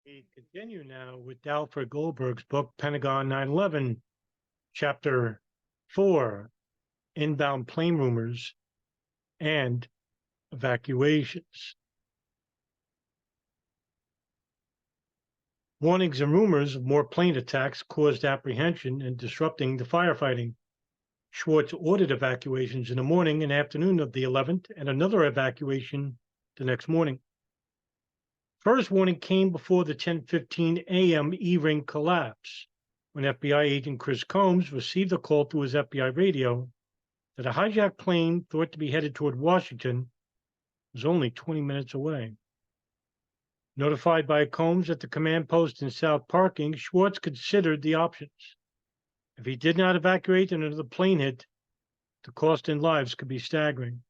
We continue now with Alfred Goldberg's book, Pentagon 9/11, Chapter 4, Inbound Plane Rumors and Evacuations. Warnings and rumors of more plane attacks caused apprehension and disrupting the firefighting. Schwartz ordered evacuations in the morning and afternoon of the 11th and another evacuation the next morning. First warning came before the 10:15 a.m. E-ring collapse, when FBI agent Chris Combs received a call through his FBI radio that a hijacked plane thought to be headed toward Washington was only 20 minutes away. Notified by Combs at the command post in South Parking, Schwartz considered the options. If he did not evacuate and another plane hit, the cost in lives could be staggering.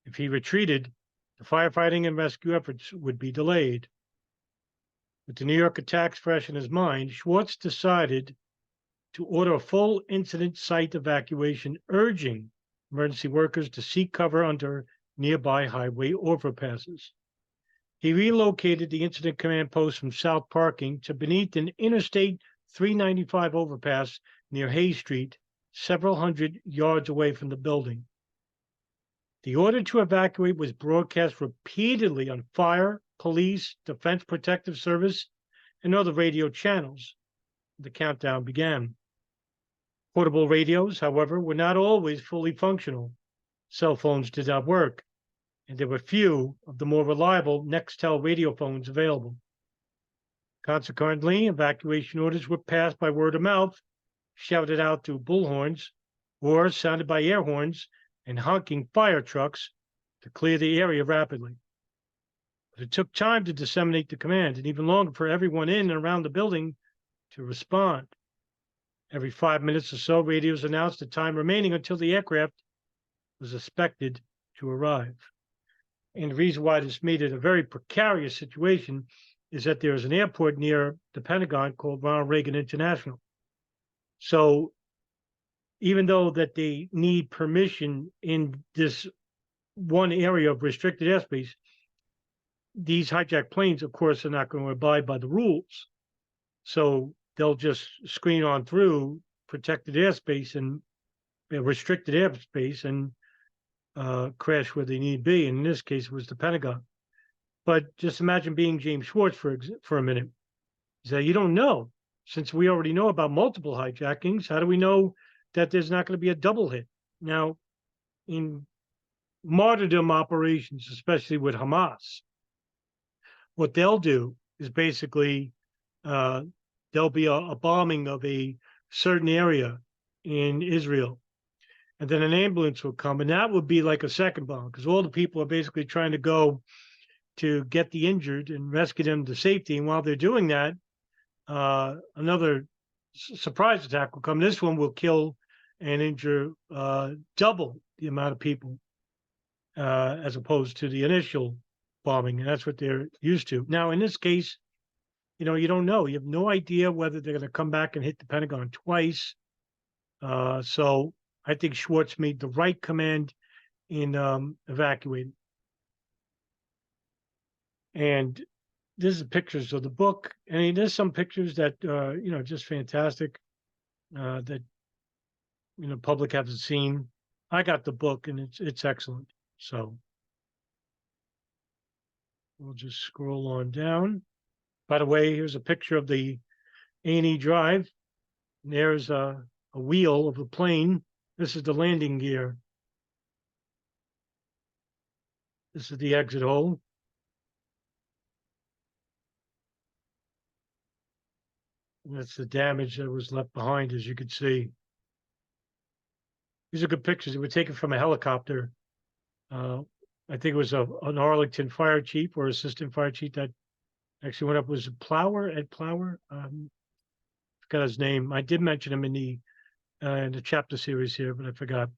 If he retreated, the firefighting and rescue efforts would be delayed. With the New York attacks fresh in his mind, Schwartz decided to order a full incident site evacuation, urging emergency workers to seek cover under nearby highway overpasses. He relocated the incident command post from South Parking to beneath an Interstate 395 overpass near Hayes Street, several hundred yards away from the building. The order to evacuate was broadcast repeatedly on fire, police, Defense Protective Service, and other radio channels. The countdown began. Portable radios, however, were not always fully functional. Cell phones did not work, and there were few of the more reliable Nextel radio phones available. Consequently, evacuation orders were passed by word of mouth, shouted out through bullhorns, or sounded by air horns and honking fire trucks to clear the area rapidly. But it took time to disseminate the command, and even longer for everyone in and around the building to respond. Every 5 minutes or so, radios announced the time remaining until the aircraft was expected to arrive. And the reason why this made it a very precarious situation is that there is an airport near the Pentagon called Ronald Reagan International. So even though that they need permission in this one area of restricted airspace, these hijacked planes, of course, are not going to abide by the rules. So they'll just screen on through protected airspace and restricted airspace and crash where they need to be. And in this case, it was the Pentagon. But just imagine being James Schwartz for a minute. He said, you don't know. Since we already know about multiple hijackings, how do we know that there's not going to be a double hit? Now, in martyrdom operations, especially with Hamas, what they'll do is basically there'll be a bombing of a certain area in Israel, and then an ambulance will come, and that would be like a second bomb because all the people are basically trying to go to get the injured and rescue them to safety. And while they're doing that, another surprise attack will come. This one will kill and injure double the amount of people as opposed to the initial bombing, and that's what they're used to. Now, in this case, you don't know. You have no idea whether they're going to come back and hit the Pentagon twice. So I think Schwartz made the right command in evacuating. And this is pictures of the book. I mean, there's some pictures that just fantastic that public hasn't seen. I got the book and it's excellent. So we'll just scroll on down. By the way, here's a picture of the A&E drive. And there's a wheel of a plane. This is the landing gear. This is the exit hole. And that's the damage that was left behind, as you can see. These are good pictures. They were taken from a helicopter. I think it was an Arlington fire chief or assistant fire chief that actually went up. Was Ed Plower? Forgot his name. I did mention him in the chapter series here, but I forgot.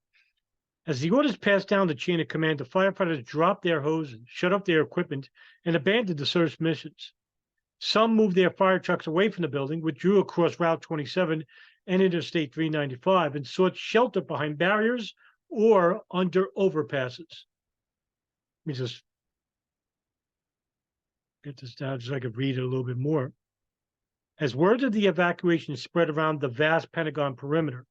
As the orders passed down the chain of command, the firefighters dropped their hoses, shut off their equipment, and abandoned the search missions. Some moved their fire trucks away from the building, withdrew across Route 27 and Interstate 395, and sought shelter behind barriers or under overpasses. Let me just Get this down so I could read it a little bit more. As word of the evacuation spread around the vast Pentagon perimeter,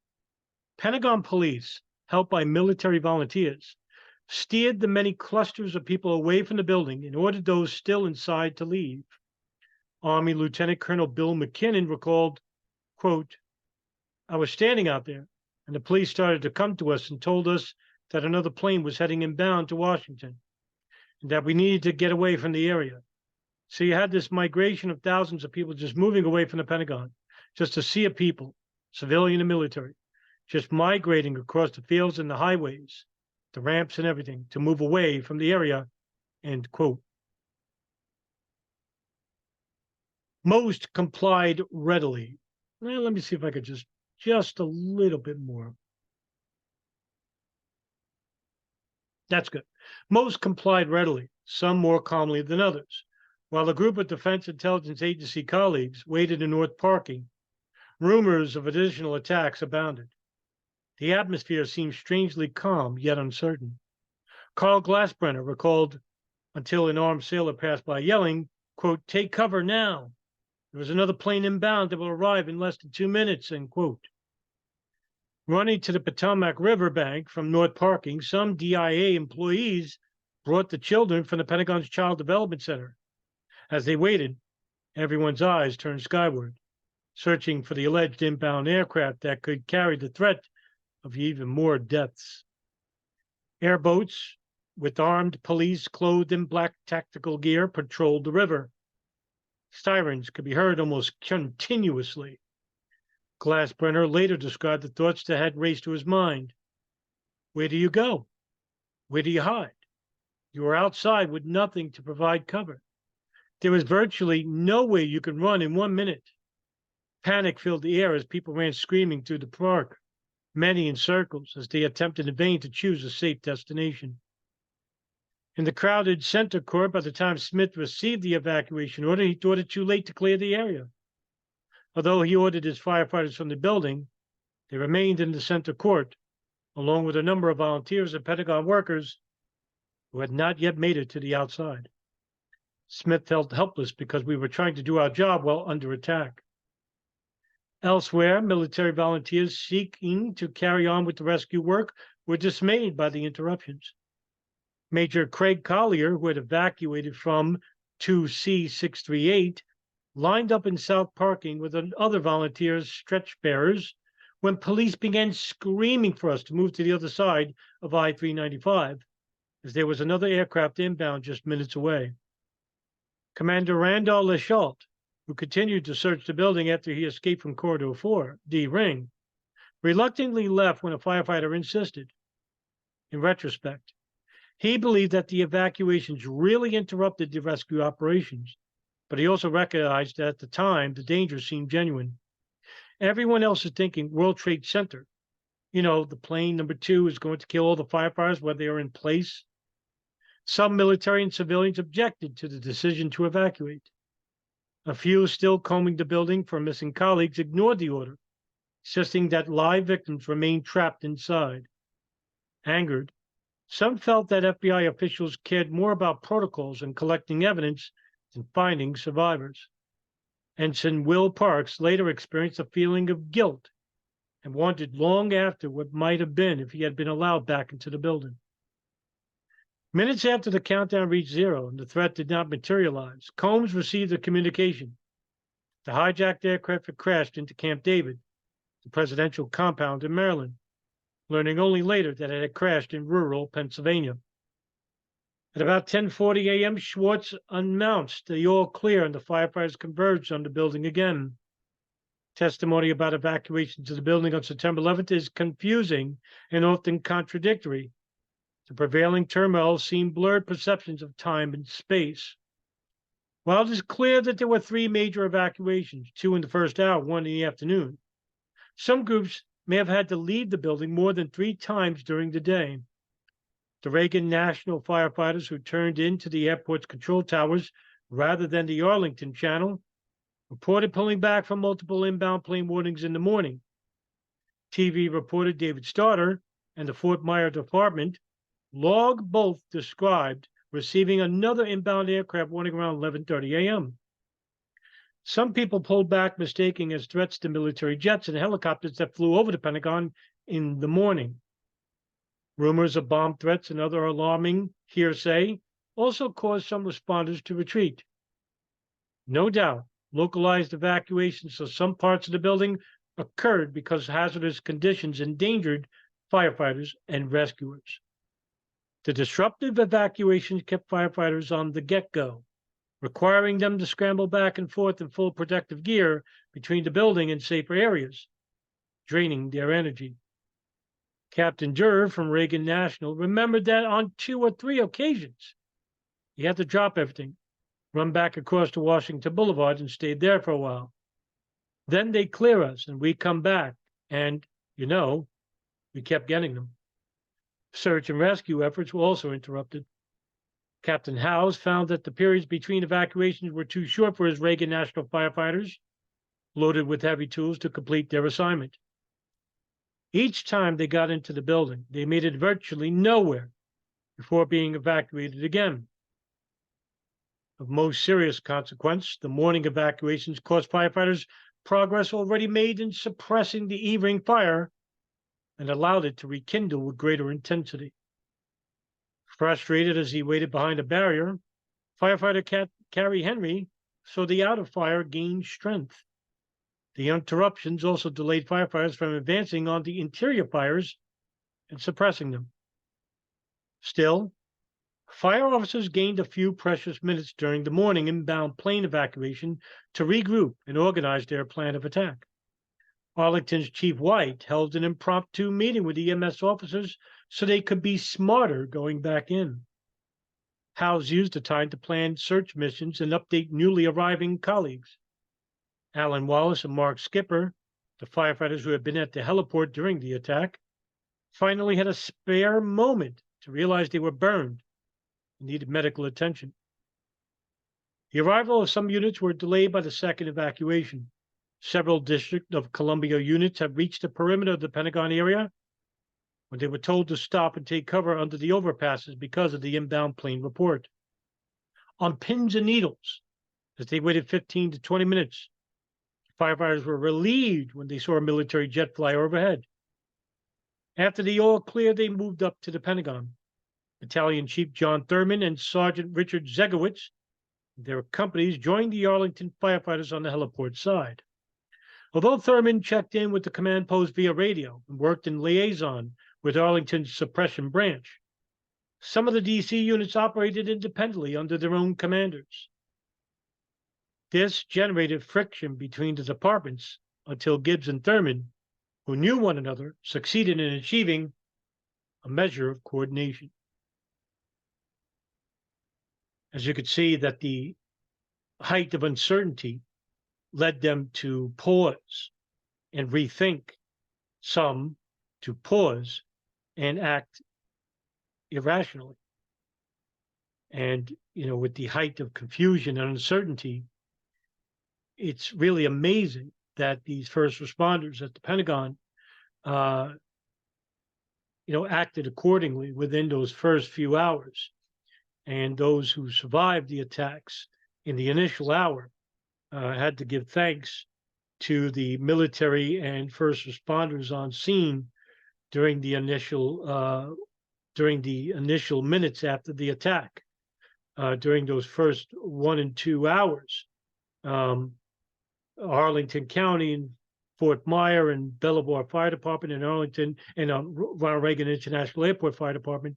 Pentagon police, helped by military volunteers, steered the many clusters of people away from the building and ordered those still inside to leave. Army Lieutenant Colonel Bill McKinnon recalled, quote, "I was standing out there, and the police started to come to us and told us that another plane was heading inbound to Washington, and that we needed to get away from the area. So you had this migration of thousands of people just moving away from the Pentagon, just a sea of people, civilian and military, just migrating across the fields and the highways, the ramps and everything, to move away from the area," end quote. Most complied readily. Well, let me see if I could just a little bit more. That's good. Most complied readily, some more calmly than others. While a group of Defense Intelligence Agency colleagues waited in North Parking, rumors of additional attacks abounded. The atmosphere seemed strangely calm, yet uncertain. Carl Glassbrenner recalled, until an armed sailor passed by yelling, quote, "Take cover now. There was another plane inbound that will arrive in less than 2 minutes," end quote. Running to the Potomac River bank from North Parking, some DIA employees brought the children from the Pentagon's Child Development Center. As they waited, everyone's eyes turned skyward, searching for the alleged inbound aircraft that could carry the threat of even more deaths. Airboats with armed police clothed in black tactical gear patrolled the river. Sirens could be heard almost continuously. Glassbrenner later described the thoughts that had raced to his mind. Where do you go? Where do you hide? You are outside with nothing to provide cover. There was virtually nowhere you could run in 1 minute. Panic filled the air as people ran screaming through the park, many in circles as they attempted in vain to choose a safe destination. In the crowded center court, by the time Smith received the evacuation order, he thought it too late to clear the area. Although he ordered his firefighters from the building, they remained in the center court, along with a number of volunteers and Pentagon workers who had not yet made it to the outside. Smith felt helpless because we were trying to do our job while under attack. Elsewhere, military volunteers seeking to carry on with the rescue work were dismayed by the interruptions. Major Craig Collier, who had evacuated from 2C638, lined up in South Parking with other volunteers, stretch bearers, when police began screaming for us to move to the other side of I-395, as there was another aircraft inbound just minutes away. Commander Randall Leschault, who continued to search the building after he escaped from Corridor 4, D Ring, reluctantly left when a firefighter insisted. In retrospect, he believed that the evacuations really interrupted the rescue operations, but he also recognized that at the time, the danger seemed genuine. Everyone else is thinking World Trade Center. You know, the plane number 2 is going to kill all the firefighters while they are in place. Some military and civilians objected to the decision to evacuate. A few, still combing the building for missing colleagues, ignored the order, insisting that live victims remain trapped inside. Angered, some felt that FBI officials cared more about protocols and collecting evidence than finding survivors. Ensign Will Parks later experienced a feeling of guilt and wondered long after what might have been if he had been allowed back into the building. Minutes after the countdown reached 0 and the threat did not materialize, Combs received a communication. The hijacked aircraft had crashed into Camp David, the presidential compound in Maryland, learning only later that it had crashed in rural Pennsylvania. At about 10:40 a.m., Schwartz announced the all clear and the firefighters converged on the building again. Testimony about evacuation to the building on September 11th is confusing and often contradictory. The prevailing turmoil seemed blurred perceptions of time and space. While it is clear that there were 3 major evacuations, 2 in the first hour, 1 in the afternoon, some groups may have had to leave the building more than 3 times during the day. The Reagan National firefighters who turned into the airport's control towers rather than the Arlington Channel reported pulling back from multiple inbound plane warnings in the morning. TV reporter David Starter and the Fort Myer Department log both described receiving another inbound aircraft warning around 11:30 a.m. Some people pulled back, mistaking as threats to military jets and helicopters that flew over the Pentagon in the morning. Rumors of bomb threats and other alarming hearsay also caused some responders to retreat. No doubt, localized evacuations of some parts of the building occurred because hazardous conditions endangered firefighters and rescuers. The disruptive evacuations kept firefighters on the get-go, requiring them to scramble back and forth in full protective gear between the building and safer areas, draining their energy. Captain Jurr from Reagan National remembered that on 2 or 3 occasions, he had to drop everything, run back across to Washington Boulevard, and stayed there for a while. Then they clear us and we come back, and, we kept getting them. Search and rescue efforts were also interrupted. Captain Howes found that the periods between evacuations were too short for his Reagan National firefighters, loaded with heavy tools, to complete their assignment. Each time they got into the building, they made it virtually nowhere before being evacuated again. Of most serious consequence, the morning evacuations cost firefighters progress already made in suppressing the E-ring fire and allowed it to rekindle with greater intensity. Frustrated as he waited behind a barrier, firefighter Carrie Henry saw the outer fire gain strength. The interruptions also delayed firefighters from advancing on the interior fires and suppressing them. Still, fire officers gained a few precious minutes during the morning inbound plane evacuation to regroup and organize their plan of attack. Arlington's Chief White held an impromptu meeting with EMS officers so they could be smarter going back in. Howes used the time to plan search missions and update newly arriving colleagues. Alan Wallace and Mark Skipper, the firefighters who had been at the heliport during the attack, finally had a spare moment to realize they were burned and needed medical attention. The arrival of some units were delayed by the second evacuation. Several District of Columbia units had reached the perimeter of the Pentagon area when they were told to stop and take cover under the overpasses because of the inbound plane report. On pins and needles, as they waited 15 to 20 minutes, firefighters were relieved when they saw a military jet fly overhead. After the all clear, they moved up to the Pentagon. Battalion Chief John Thurman and Sergeant Richard Zegowitz, their companies, joined the Arlington firefighters on the heliport side. Although Thurman checked in with the command post via radio and worked in liaison with Arlington's suppression branch, some of the DC units operated independently under their own commanders. This generated friction between the departments until Gibbs and Thurman, who knew one another, succeeded in achieving a measure of coordination. As you could see, that the height of uncertainty led them to pause and rethink, some to pause and act irrationally. And, with the height of confusion and uncertainty, it's really amazing that these first responders at the Pentagon, acted accordingly within those first few hours. And those who survived the attacks in the initial hour had to give thanks to the military and first responders on scene during the initial minutes after the attack. During those first 1 and 2 hours, Arlington County and Fort Myer and Bellevue Fire Department in Arlington and Ronald Reagan International Airport Fire Department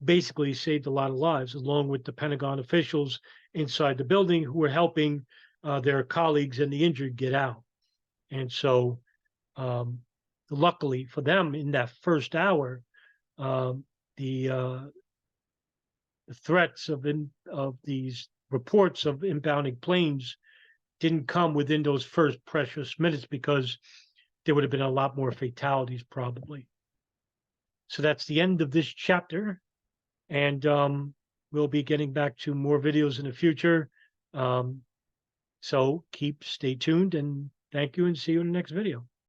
basically saved a lot of lives, along with the Pentagon officials inside the building who were helping their colleagues and the injured get out. And so, luckily for them, in that first hour, the threats of these reports of inbounding planes didn't come within those first precious minutes, because there would have been a lot more fatalities probably. So that's the end of this chapter. And we'll be getting back to more videos in the future. So stay tuned, and thank you, and see you in the next video.